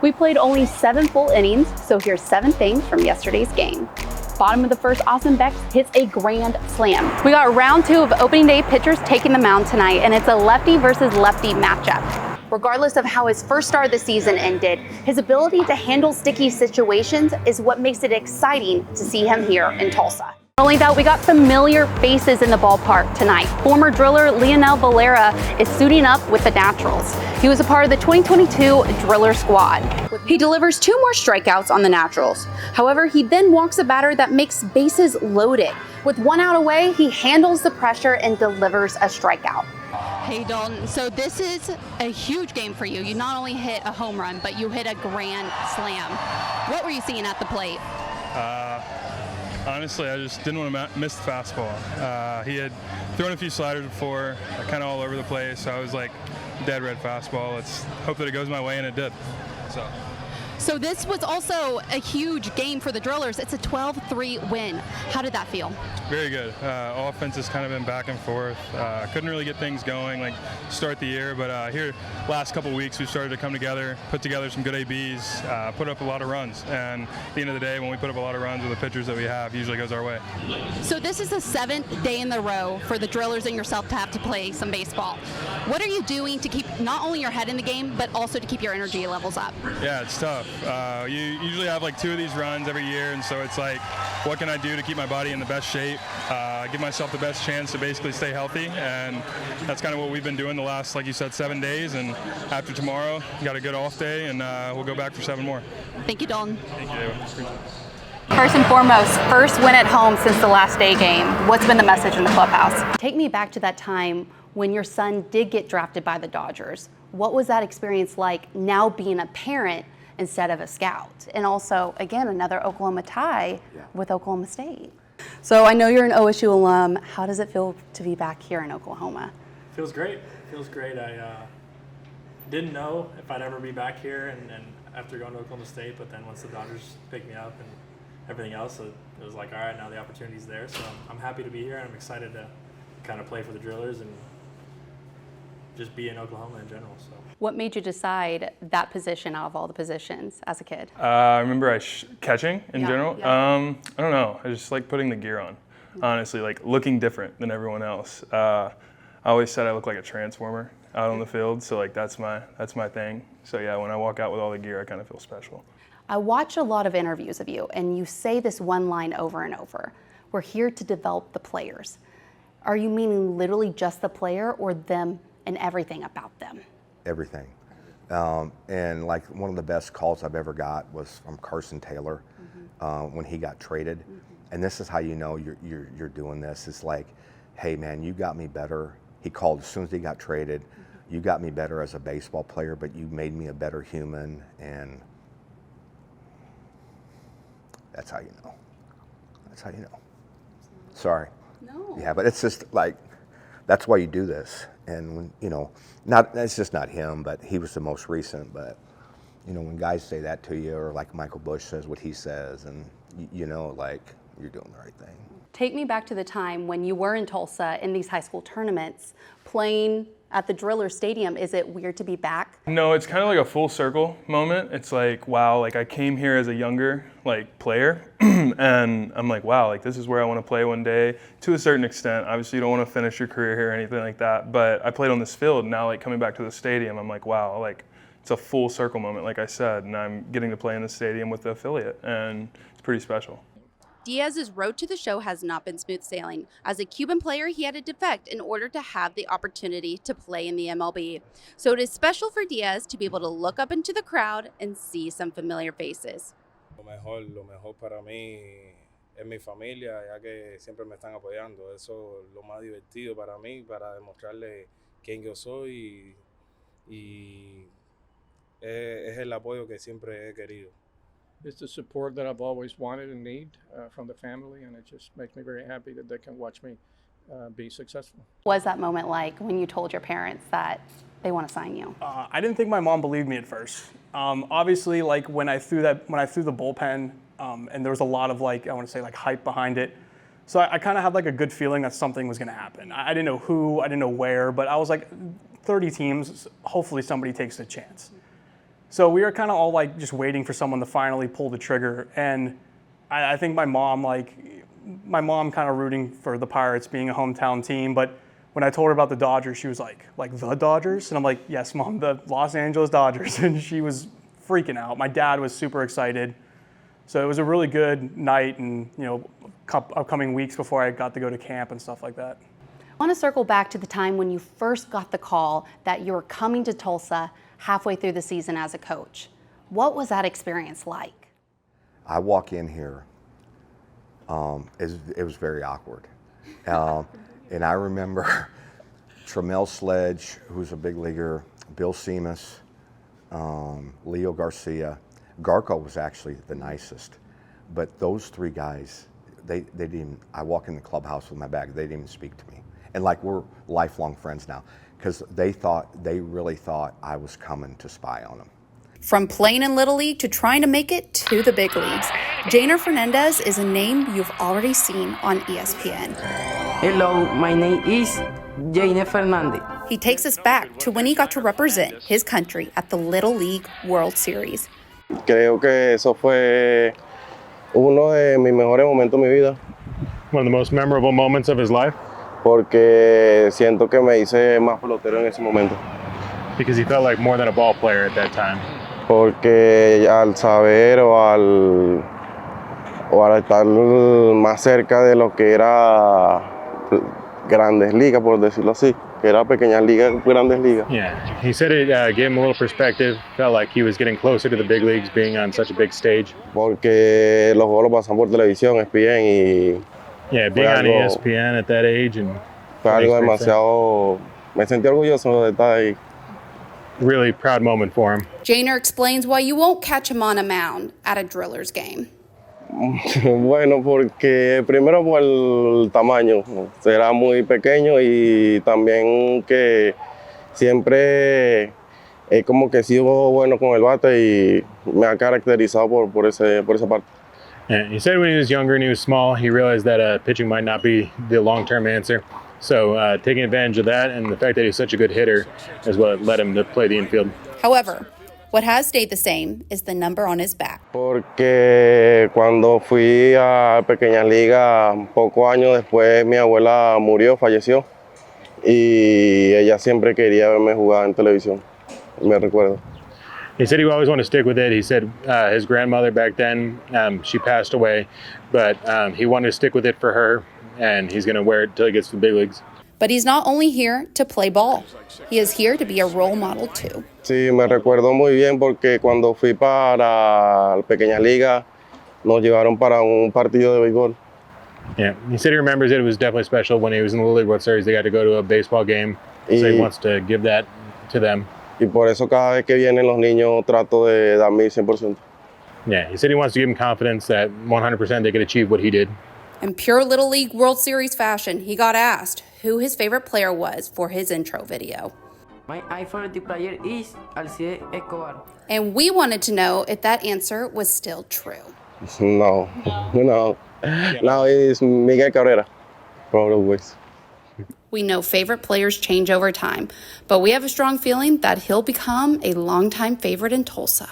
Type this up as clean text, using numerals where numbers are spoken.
We played only 7 full innings, so here's 7 things from yesterday's game. Bottom of the first, Austin Bex hits a grand slam. We got round 2 of opening day pitchers taking the mound tonight, and it's a lefty versus lefty matchup. Regardless of how his first start of the season ended, his ability to handle sticky situations is what makes it exciting to see him here in Tulsa. Not only that, we got familiar faces in the ballpark tonight. Former driller Leonel Valera is suiting up with the Naturals. He was a part of the 2022 Driller squad. He delivers 2 more strikeouts on the Naturals. However, he then walks a batter that makes bases loaded. With 1 out away, he handles the pressure and delivers a strikeout. Hey Dalton, so this is a huge game for you. You not only hit a home run, but you hit a grand slam. What were you seeing at the plate? Honestly, I just didn't want to miss the fastball. He had thrown a few sliders before, kind of all over the place, so I was like, dead red fastball. Let's hope that it goes my way, and it did. So this was also a huge game for the Drillers. It's a 12-3 win. How did that feel? Very good. Offense has kind of been back and forth. Couldn't really get things going, like start the year, but here last couple weeks we've started to come together, put together some good ABs, put up a lot of runs, and at the end of the day, when we put up a lot of runs with the pitchers that we have, usually goes our way. So this is the 7th day in a row for the Drillers and yourself to have to play some baseball. What are you doing to keep not only your head in the game, but also to keep your energy levels up? Yeah, it's tough. You usually have like 2 of these runs every year, and so it's like, what can I do to keep my body in the best shape, give myself the best chance to basically stay healthy, and that's kind of what we've been doing the last, like you said, 7 days, and after tomorrow, got a good off day, and we'll go back for 7 more. Thank you, Dalton. Thank you, Ava. First and foremost, first win at home since the last day game. What's been the message in the clubhouse? Take me back to that time when your son did get drafted by the Dodgers. What was that experience like now being a parent instead of a scout? And also, again, another Oklahoma tie with Oklahoma State. So I know you're an OSU alum. How does it feel to be back here in Oklahoma? Feels great. Feels great. I didn't know if I'd ever be back here and after going to Oklahoma State, but then once the Dodgers picked me up and everything else, it was like, all right, now the opportunity's there. So I'm happy to be here, and I'm excited to kind of play for the Drillers and just be in Oklahoma in general. So. What made you decide that position out of all the positions as a kid? I remember catching in general. Yeah. I don't know. I just like putting the gear on, honestly, like looking different than everyone else. I always said I look like a transformer out on the field, so like that's my thing. So yeah, when I walk out with all the gear, I kind of feel special. I watch a lot of interviews of you, and you say this one line over and over: we're here to develop the players. Are you meaning literally just the player, or them and everything about them? Everything. And like one of the best calls I've ever got was from Carson Taylor when he got traded. And this is how you know you're doing this. It's like, hey man, you got me better. He called as soon as he got traded. You got me better as a baseball player, but you made me a better human, and that's how you know. That's how you know. Sorry. No. Yeah, but it's just like, that's why you do this. And when, it's just not him, but he was the most recent. But, when guys say that to you, or like Michael Bush says what he says, and like you're doing the right thing. Take me back to the time when you were in Tulsa in these high school tournaments, playing at the Driller Stadium. Is it weird to be back? No, it's kind of like a full circle moment. It's like, wow, like I came here as a younger player and I'm like, wow, like this is where I want to play one day to a certain extent. Obviously you don't want to finish your career here or anything like that, but I played on this field. Now like coming back to the stadium, I'm like, wow, like it's a full circle moment, like I said, and I'm getting to play in the stadium with the affiliate, and it's pretty special. Diaz's road to the show has not been smooth sailing. As a Cuban player, he had a defect in order to have the opportunity to play in the MLB. So it is special for Diaz to be able to look up into the crowd and see some familiar faces. Lo mejor para mí es mi familia, ya que siempre me están apoyando. Eso es lo más divertido para mí, para demostrarle quién yo soy y es el apoyo que siempre he querido. It's the support that I've always wanted and need from the family, and it just makes me very happy that they can watch me be successful. What was that moment like when you told your parents that they want to sign you? I didn't think my mom believed me at first. Obviously, like when I threw the bullpen, and there was a lot of hype behind it. So I kind of had like a good feeling that something was going to happen. I didn't know who, I didn't know where, but I was like, 30 teams, hopefully somebody takes a chance. So we were kind of all like just waiting for someone to finally pull the trigger. And I think my mom kind of rooting for the Pirates being a hometown team. But when I told her about the Dodgers, she was like the Dodgers? And I'm like, yes, Mom, the Los Angeles Dodgers. And she was freaking out. My dad was super excited. So it was a really good night and, upcoming weeks before I got to go to camp and stuff like that. I want to circle back to the time when you first got the call that you were coming to Tulsa halfway through the season as a coach. What was that experience like? I walk in here, it was very awkward. And I remember Tramel Sledge, who's a big leaguer, Bill Seamus, Leo Garcia. Garco was actually the nicest. But those three guys, they didn't even, I walk in the clubhouse with my bag, they didn't even speak to me. And like we're lifelong friends now, because they really thought I was coming to spy on them. From playing in Little League to trying to make it to the big leagues, Jainer Fernandez is a name you've already seen on ESPN. Hello, my name is Jainer Fernandez. He takes us back to when he got to represent his country at the Little League World Series. Creo que eso fue uno de mis mejores momentos de mi vida. One of the most memorable moments of his life. Porque siento que me hice más pelotero en ese momento. Because he felt like more than a ball player at that time. Porque al saber o al estar más cerca de lo que era Grandes Ligas, por decirlo así, que era Pequeñas Ligas, Grandes Ligas. Yeah, he said it gave him a little perspective, felt like he was getting closer to the big leagues being on such a big stage. Porque los juegos los pasan por televisión, ESPN y... Yeah, being on ESPN at that age and... Fue algo demasiado... Me sentí orgulloso de estar ahí. Really proud moment for him. Jainer explains why you won't catch him on a mound at a Drillers game. Bueno, porque primero por el tamaño, será muy pequeño y también que siempre es como que sigo bueno con el bate y me ha caracterizado por esa parte. Yeah, he said when he was younger and he was small, he realized that pitching might not be the long-term answer. So taking advantage of that and the fact that he's such a good hitter is what led him to play the infield. However, what has stayed the same is the number on his back. Porque cuando fui a Pequeñas Ligas, pocos años después mi abuela murió, falleció. Y ella siempre quería verme jugar en televisión, me recuerdo. He said he always wanted to stick with it. He said his grandmother back then, she passed away, but he wanted to stick with it for her, and he's going to wear it till he gets to the big leagues. But he's not only here to play ball. He is here to be a role model too. Sí, me recuerdo muy bien porque cuando fui para Pequeñas Ligas, nos llevaron para un partido de béisbol. Yeah, he said he remembers it. It was definitely special when he was in the Little League World Series. They got to go to a baseball game, so he wants to give that to them. Y por eso cada vez que vienen los niños trato de dar mi 100%. Yeah, he said he wants to give them confidence that 100% they could achieve what he did. In pure Little League World Series fashion, he got asked who his favorite player was for his intro video. My favorite player is Alcide Escobar. And we wanted to know if that answer was still true. No. Now it's Miguel Cabrera, probably. We know favorite players change over time, but we have a strong feeling that he'll become a longtime favorite in Tulsa.